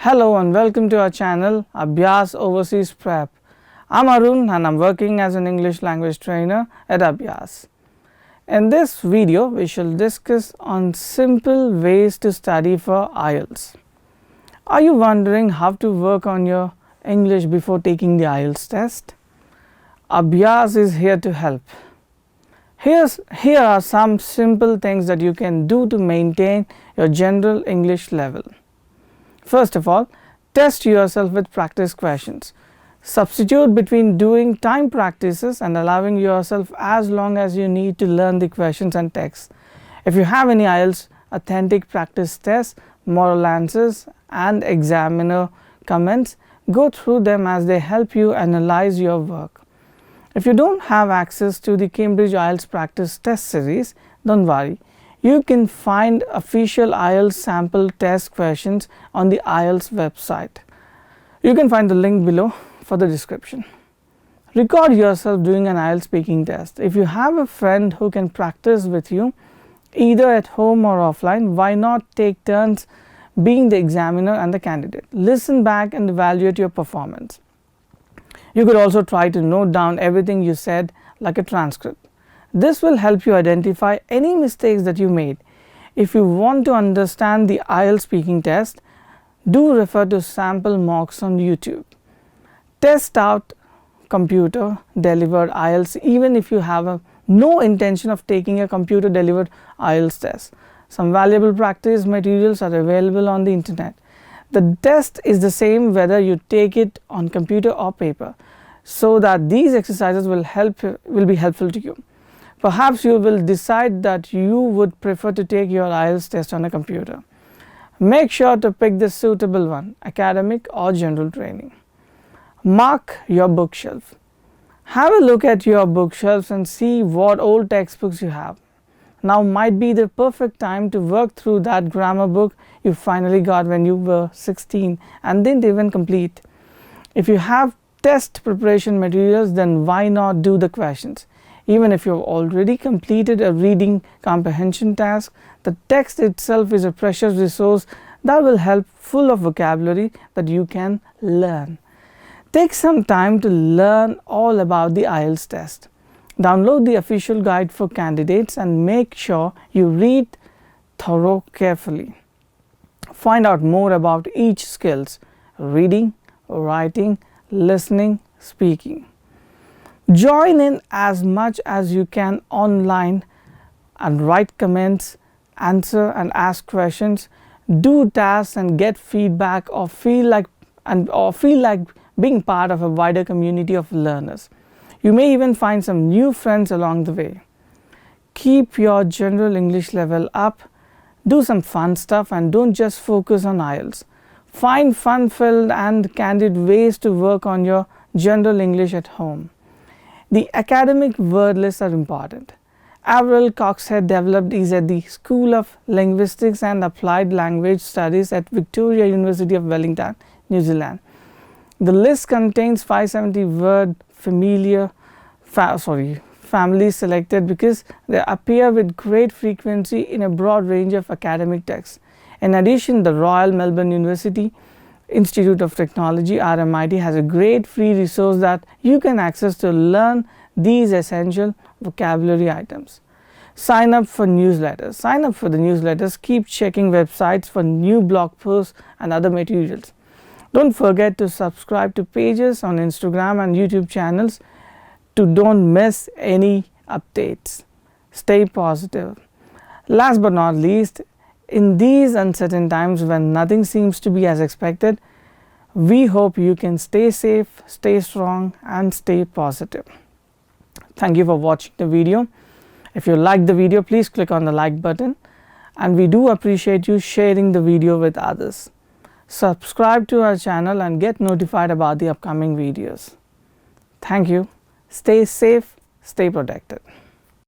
Hello and welcome to our channel Abhyas Overseas Prep. I'm Arun and I'm working as an English language trainer at Abhyas. In this video we shall discuss on simple ways to study for IELTS. Are you wondering how to work on your English before taking the IELTS test? Abhyas is here to help. Here are some simple things that you can do to maintain your general English level. First of all, test yourself with practice questions. Substitute between doing time practices and allowing yourself as long as you need to learn the questions and texts. If you have any IELTS authentic practice tests, moral answers and examiner comments, go through them as they help you analyze your work. If you don't have access to the Cambridge IELTS practice test series, don't worry. You can find official IELTS sample test questions on the IELTS website. You can find the link below for the description. Record yourself doing an IELTS speaking test. If you have a friend who can practice with you, either at home or offline, why not take turns being the examiner and the candidate? Listen back and evaluate your performance. You could also try to note down everything you said like a transcript. This will help you identify any mistakes that you made. If you want to understand the IELTS speaking test, do refer to sample mocks on YouTube. Test out computer delivered IELTS even if you have no intention of taking a computer delivered IELTS test. Some valuable practice materials are available on the internet. The test is the same whether you take it on computer or paper, so that these exercises will be helpful to you. Perhaps you will decide that you would prefer to take your IELTS test on a computer. Make sure to pick the suitable one, academic or general training. Mark your bookshelf. Have a look at your bookshelves and see what old textbooks you have. Now might be the perfect time to work through that grammar book you finally got when you were 16 and didn't even complete. If you have test preparation materials, then why not do the questions? Even if you have already completed a reading comprehension task, the text itself is a precious resource that will help, full of vocabulary that you can learn. Take some time to learn all about the IELTS test. Download the official guide for candidates and make sure you read thorough carefully. Find out more about each skills: reading, writing, listening, speaking. Join in as much as you can online and write comments, answer and ask questions, do tasks and get feedback, or feel like being part of a wider community of learners. You may even find some new friends along the way. Keep your general English level up, do some fun stuff and don't just focus on IELTS. Find fun-filled and candid ways to work on your general English at home. The academic word lists are important. Avril Coxhead developed these at the School of Linguistics and Applied Language Studies at Victoria University of Wellington, New Zealand. The list contains 570 word families selected because they appear with great frequency in a broad range of academic texts. In addition, the Royal Melbourne University Institute of Technology (RMIT) has a great free resource that you can access to learn these essential vocabulary items. Sign up for newsletters. Sign up for the newsletters. Keep checking websites for new blog posts and other materials. Don't forget to subscribe to pages on Instagram and YouTube channels to don't miss any updates. Stay positive. Last but not least, in these uncertain times when nothing seems to be as expected, we hope you can stay safe, stay strong and stay positive. Thank you for watching the video. If you like the video, please click on the like button, and we do appreciate you sharing the video with others. Subscribe to our channel and get notified about the upcoming videos. Thank you. Stay safe, stay protected.